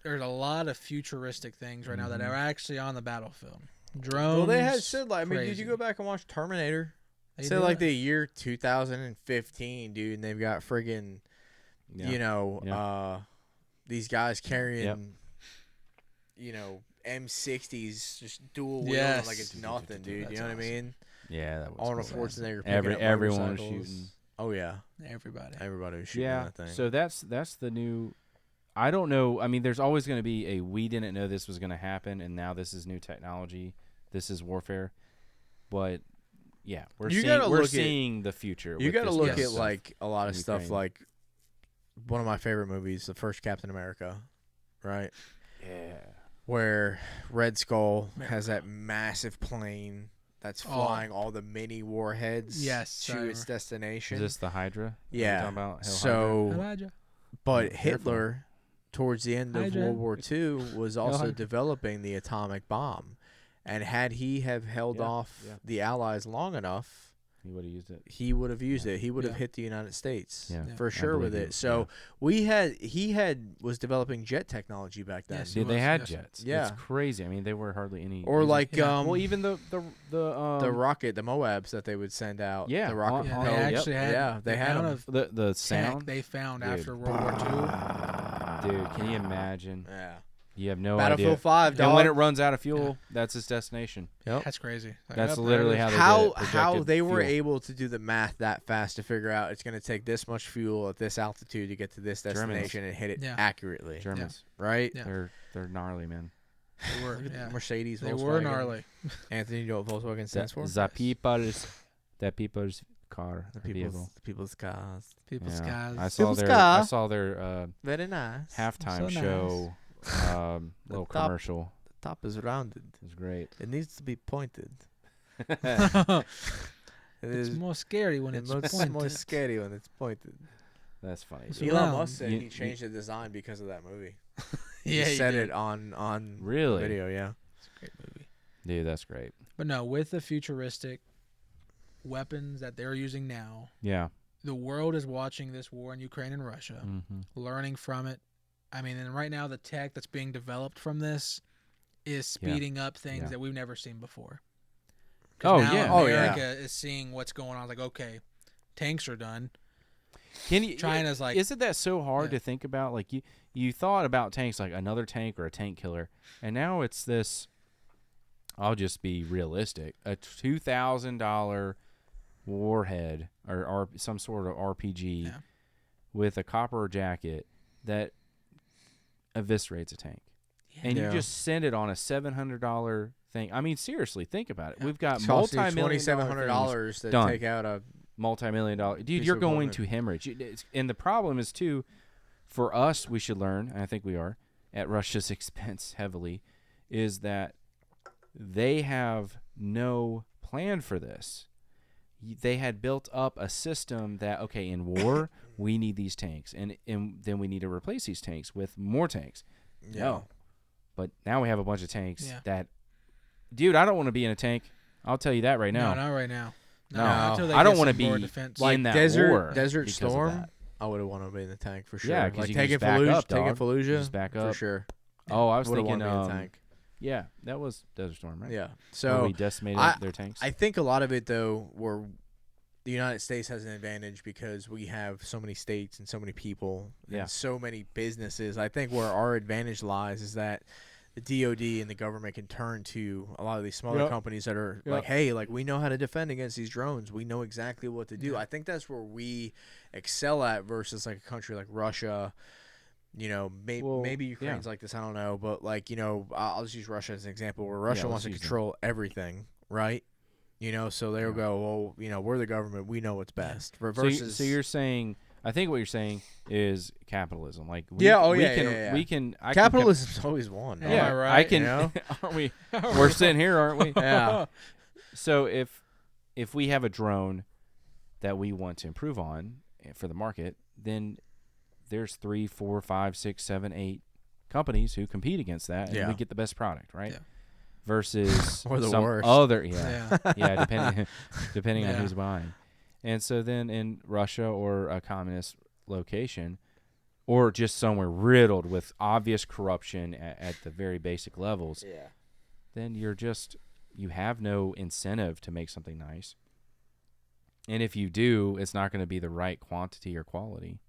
Speaker 4: there's a lot of futuristic things right now that are actually on the battlefield. Drones.
Speaker 3: Well, they had said like, I mean, did
Speaker 4: crazy.
Speaker 3: you go back and watch Terminator?
Speaker 4: They
Speaker 3: Say
Speaker 4: did.
Speaker 3: like the year 2015, dude, and they've got friggin', you know, these guys carrying, you know, M60s just dual wheeling like it's nothing, dude. You know what I mean?
Speaker 2: Yeah, that was
Speaker 3: Arnold
Speaker 2: cool.
Speaker 3: Schwarzenegger picking up
Speaker 2: Everyone was
Speaker 3: motorcycles.
Speaker 2: shooting.
Speaker 3: Oh yeah,
Speaker 4: Everybody
Speaker 3: was shooting that thing.
Speaker 2: So that's the new. I don't know. I mean, there's always going to be a we didn't know this was going to happen, and now this is new technology. This is warfare, but yeah, we're seeing the future.
Speaker 3: You got to look at
Speaker 2: stuff
Speaker 3: like a lot of
Speaker 2: in
Speaker 3: stuff.
Speaker 2: Ukraine.
Speaker 3: Like one of my favorite movies, the first Captain America, right?
Speaker 2: Yeah.
Speaker 3: Where Red Skull has that massive plane that's
Speaker 4: Oh.
Speaker 3: flying all the mini warheads to its destination.
Speaker 2: Is this the Hydra?
Speaker 3: Yeah.
Speaker 2: Talking about Hell
Speaker 3: So,
Speaker 4: Elijah.
Speaker 3: but
Speaker 2: Yeah,
Speaker 3: Hitler, towards the end of
Speaker 4: Hydra.
Speaker 3: World War II, was also
Speaker 2: Hydra.
Speaker 3: developing the atomic bomb. And had he have held off the Allies long enough,
Speaker 2: He would have used it.
Speaker 3: he would have used it. He would have
Speaker 4: Yeah.
Speaker 3: hit the United States
Speaker 2: Yeah.
Speaker 3: for
Speaker 2: I
Speaker 3: sure with
Speaker 2: believe
Speaker 3: it.
Speaker 2: you.
Speaker 3: So he was developing jet technology back then.
Speaker 4: Yes,
Speaker 2: Dude, they had
Speaker 4: yes.
Speaker 2: jets.
Speaker 3: Yeah.
Speaker 2: It's crazy. I mean, they were hardly any.
Speaker 3: Or like
Speaker 2: well, even the
Speaker 3: rocket, the Moabs that they would send out.
Speaker 2: Yeah,
Speaker 3: the rocket.
Speaker 4: Yeah,
Speaker 2: Oh,
Speaker 4: they
Speaker 2: yep.
Speaker 4: actually had.
Speaker 3: Yeah, they
Speaker 4: the
Speaker 3: had
Speaker 4: amount
Speaker 3: 'em.
Speaker 4: of
Speaker 2: the
Speaker 4: tech
Speaker 2: sound.
Speaker 4: they found
Speaker 2: Dude.
Speaker 4: after World War II.
Speaker 2: Dude, can you imagine?
Speaker 3: Yeah.
Speaker 2: You have no
Speaker 3: Battlefield
Speaker 2: idea.
Speaker 3: 5, dog.
Speaker 2: And when it runs out of fuel, that's its destination.
Speaker 3: Yep.
Speaker 4: That's crazy. Like,
Speaker 2: That's
Speaker 4: up there,
Speaker 2: literally
Speaker 4: there's-
Speaker 2: how they did it,
Speaker 3: How
Speaker 2: projected
Speaker 3: they were
Speaker 2: fuel.
Speaker 3: able to do the math that fast to figure out it's going to take this much fuel at this altitude to get to this destination and hit it
Speaker 4: Yeah.
Speaker 3: accurately,
Speaker 2: Germans.
Speaker 3: right?
Speaker 4: Yeah.
Speaker 2: They're gnarly, man.
Speaker 4: They were.
Speaker 3: Look at the
Speaker 4: Yeah.
Speaker 3: Mercedes,
Speaker 4: They
Speaker 3: Volkswagen.
Speaker 4: were gnarly.
Speaker 3: Anthony, you know what Volkswagen stands for?
Speaker 2: The people's car,
Speaker 3: The
Speaker 2: vehicle.
Speaker 3: people's cars.
Speaker 4: People's
Speaker 2: Yeah.
Speaker 4: guys.
Speaker 2: I saw
Speaker 3: People's
Speaker 2: their
Speaker 3: car.
Speaker 2: Very
Speaker 3: nice.
Speaker 2: halftime
Speaker 4: So nice.
Speaker 2: show little
Speaker 3: top-
Speaker 2: commercial.
Speaker 3: The top is rounded.
Speaker 2: It was great.
Speaker 3: It needs to be pointed.
Speaker 4: It's more scary when it's pointed.
Speaker 3: more scary when it's pointed.
Speaker 2: That's funny.
Speaker 4: It's
Speaker 2: dude.
Speaker 3: Elon
Speaker 4: round.
Speaker 3: Musk said
Speaker 2: You-
Speaker 3: he changed the design because of that movie.
Speaker 4: Yeah,
Speaker 3: he
Speaker 4: he
Speaker 3: said
Speaker 4: did.
Speaker 3: it on
Speaker 2: Really?
Speaker 3: video. Yeah.
Speaker 4: It's a great movie.
Speaker 2: Dude, that's great.
Speaker 4: But no, with the futuristic weapons that they're using now,
Speaker 2: Yeah.
Speaker 4: the world is watching this war in Ukraine and Russia,
Speaker 2: Mm-hmm.
Speaker 4: learning from it. I mean, and right now the tech that's being developed from this is speeding up things
Speaker 2: Yeah.
Speaker 4: that we've never seen before. 'Cause
Speaker 2: Oh,
Speaker 4: now
Speaker 2: yeah.
Speaker 3: Oh, yeah.
Speaker 4: America is seeing what's going on. It's like, okay, tanks are done.
Speaker 2: Can you?
Speaker 4: China's like,
Speaker 2: Isn't that so hard
Speaker 4: Yeah.
Speaker 2: to think about? Like you thought about tanks like another tank or a tank killer, and now it's this. I'll just be realistic: a $2,000 warhead or some sort of RPG
Speaker 4: Yeah.
Speaker 2: with a copper jacket that eviscerates a tank, and
Speaker 3: Yeah.
Speaker 2: you just send it on a $700 thing. I mean, seriously, think about it.
Speaker 4: Yeah.
Speaker 2: We've got
Speaker 3: It's costing you
Speaker 2: multi-million-dollar
Speaker 3: $2,700 to
Speaker 2: done.
Speaker 3: take out a.
Speaker 2: multi-million-dollar dude,
Speaker 3: Piece
Speaker 2: you're
Speaker 3: of
Speaker 2: going
Speaker 3: equipment.
Speaker 2: to hemorrhage. And the problem is too, for us, we should learn, and I think we are, at Russia's expense heavily, is that they have no plan for this. They had built up a system that, okay, in war we need these tanks, and then we need to replace these tanks with more tanks. No, but now we have a bunch of tanks
Speaker 4: Yeah.
Speaker 2: that, dude, I don't want to be in a tank. I'll tell you that right now.
Speaker 4: no, not right now.
Speaker 2: No.
Speaker 4: not until they
Speaker 2: I don't
Speaker 4: get
Speaker 2: wanna
Speaker 4: some more
Speaker 2: be
Speaker 4: defense.
Speaker 3: Like
Speaker 2: in that
Speaker 3: Desert
Speaker 2: war
Speaker 3: Desert
Speaker 2: because of
Speaker 3: Storm.
Speaker 2: that.
Speaker 3: I would have wanted to be in the tank for sure.
Speaker 2: Yeah, 'cause
Speaker 3: like
Speaker 2: you can
Speaker 3: taking
Speaker 2: just back
Speaker 3: Fallujah,
Speaker 2: up,
Speaker 3: taking
Speaker 2: dog.
Speaker 3: Fallujah
Speaker 2: Just back
Speaker 3: for
Speaker 2: up.
Speaker 3: sure.
Speaker 2: Oh, I was
Speaker 3: Would've
Speaker 2: thinking,
Speaker 3: wanted to be in the tank.
Speaker 2: yeah, that was Desert Storm, right?
Speaker 3: Yeah.
Speaker 2: Where
Speaker 3: So
Speaker 2: we decimated their tanks.
Speaker 3: I think a lot of it though, where the United States has an advantage because we have so many states and so many people
Speaker 2: Yeah.
Speaker 3: and so many businesses. I think where our advantage lies is that the DoD and the government can turn to a lot of these smaller
Speaker 2: Yep.
Speaker 3: companies that are
Speaker 2: Yep.
Speaker 3: like, hey, like we know how to defend against these drones. We know exactly what to do.
Speaker 4: Yeah.
Speaker 3: I think that's where we excel at versus like a country like Russia. You know,
Speaker 2: Well,
Speaker 3: maybe Ukraine's like this. I don't know, but like I'll just use Russia as an example where Russia
Speaker 2: let's
Speaker 3: wants to
Speaker 2: use them.
Speaker 3: control everything, right? So they'll go, well, we're the government. We know what's best. Versus,
Speaker 2: so you're saying, I think what you're saying is capitalism. Like we,
Speaker 3: Yeah, oh,
Speaker 2: we
Speaker 3: yeah,
Speaker 2: can,
Speaker 3: yeah, yeah.
Speaker 2: we can. I
Speaker 3: capitalism's always won.
Speaker 4: Am
Speaker 2: yeah,
Speaker 4: I right?
Speaker 2: I can.
Speaker 3: You know?
Speaker 2: Aren't we? We're sitting here, aren't we?
Speaker 3: Yeah.
Speaker 2: So if we have a drone that we want to improve on for the market, then there's 3, 4, 5, 6, 7, 8 companies who compete against that, and
Speaker 3: Yeah.
Speaker 2: we get the best product, right?
Speaker 4: Yeah.
Speaker 2: Versus
Speaker 3: Or the
Speaker 2: some
Speaker 3: worst.
Speaker 2: other,
Speaker 4: Yeah.
Speaker 2: depending on
Speaker 4: Yeah.
Speaker 2: who's buying. And so then in Russia or a communist location, or just somewhere riddled with obvious corruption at the very basic levels, then you have no incentive to make something nice. And if you do, it's not going to be the right quantity or quality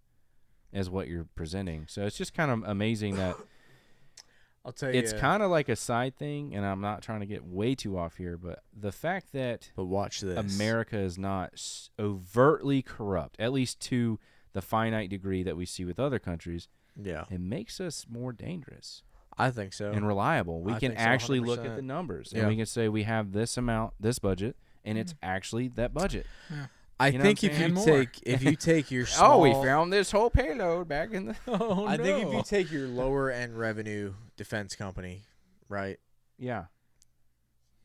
Speaker 2: as what you're presenting. So it's just kind of amazing that
Speaker 3: I'll tell you,
Speaker 2: it's kind of like a side thing, and I'm not trying to get way too off here, but the fact that
Speaker 3: watch this.
Speaker 2: America is not overtly corrupt, at least to the finite degree that we see with other countries, it makes us more dangerous.
Speaker 3: I think so.
Speaker 2: And reliable. We can actually look at the numbers, and we can say we have this amount, this budget, and it's actually that budget.
Speaker 4: Yeah.
Speaker 3: I think if you take your small,
Speaker 2: we found this whole payload back in the
Speaker 3: I think if you take your lower end revenue defense company, right?
Speaker 2: Yeah.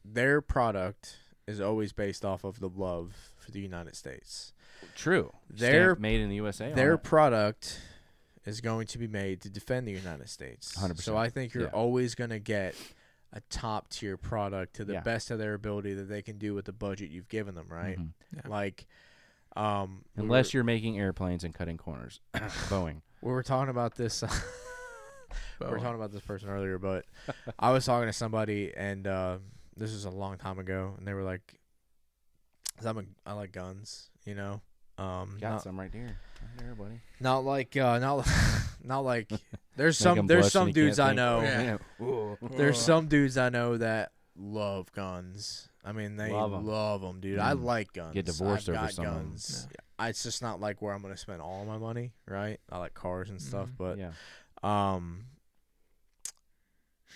Speaker 3: Their product is always based off of the love for the United States.
Speaker 2: True.
Speaker 3: Their
Speaker 2: made in the USA.
Speaker 3: Their product is going to be made to defend the United States.
Speaker 2: 100%.
Speaker 3: So I think you're always going to get a top tier product to the best of their ability that they can do with the budget you've given them, right?
Speaker 2: Mm-hmm.
Speaker 3: Yeah. Like,
Speaker 2: unless you're making airplanes and cutting corners, Boeing.
Speaker 3: We were talking about this. We were talking about this person earlier, but I was talking to somebody, and this was a long time ago, and they were like, "I like guns, you know."
Speaker 2: Got some right there, buddy.
Speaker 3: Not like there's some dudes I know.
Speaker 4: Yeah.
Speaker 3: There's some dudes I know that love guns. I mean, they love them, dude. I like guns.
Speaker 2: Get divorced over some
Speaker 3: guns. Yeah. It's just not like where I'm gonna spend all my money, right? I like cars and stuff, but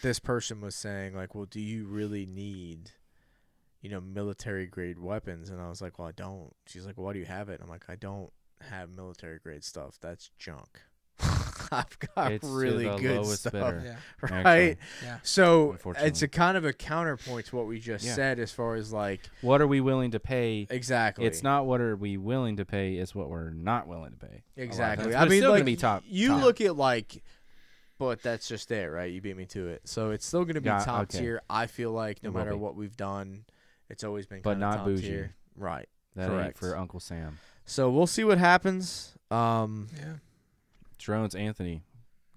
Speaker 3: this person was saying like, well, do you really need, military grade weapons? And I was like, well, I don't. She's like, well, why do you have it? I'm like, I don't have military grade stuff. That's junk. I've got really good stuff, right?
Speaker 4: Yeah.
Speaker 3: So it's a kind of a counterpoint to what we just said, as far as like,
Speaker 2: what are we willing to pay?
Speaker 3: Exactly.
Speaker 2: It's not what are we willing to pay; it's what we're not willing to pay.
Speaker 3: Exactly.
Speaker 2: I mean, still gonna be top.
Speaker 3: Look at like, but that's just it, right? You beat me to it. So it's still gonna be top tier. I feel like no matter what we've done, it's always been kind of
Speaker 2: not
Speaker 3: top
Speaker 2: bougie.
Speaker 3: Tier. Right.
Speaker 2: That
Speaker 3: Correct.
Speaker 2: ain't for Uncle Sam.
Speaker 3: So we'll see what happens.
Speaker 2: Drones, Anthony.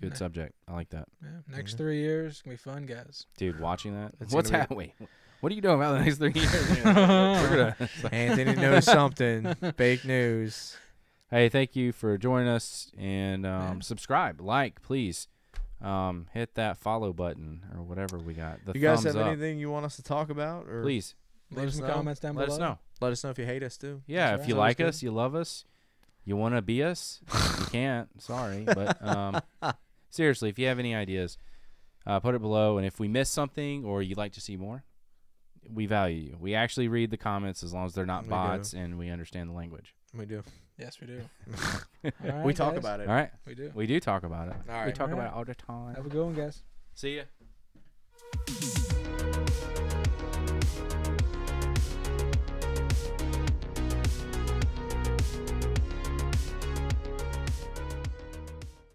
Speaker 2: Good subject. I like that.
Speaker 4: Yeah. Next 3 years gonna be fun, guys.
Speaker 2: Dude, watching that. What's happening? What are you doing about the next 3 years?
Speaker 3: Anthony knows something. Fake news.
Speaker 2: Hey, thank you for joining us, and subscribe, like, please. Hit that follow button or whatever we got.
Speaker 3: You guys have anything you want us to talk about? Or
Speaker 2: please
Speaker 4: leave some comments down below.
Speaker 2: Let us know.
Speaker 3: Let us know if you hate us too.
Speaker 2: Yeah, if you like us, you love us, you want to be us, you can't. Sorry, but seriously, if you have any ideas, put it below. And if we miss something or you'd like to see more, we value you. We actually read the comments as long as they're not bots and we understand the language.
Speaker 3: We do.
Speaker 4: Yes, we do.
Speaker 3: We talk about it.
Speaker 2: All right.
Speaker 4: We do.
Speaker 2: We do talk about it.
Speaker 3: All right.
Speaker 2: We talk about it all the time.
Speaker 4: Have a good one, guys.
Speaker 2: See ya.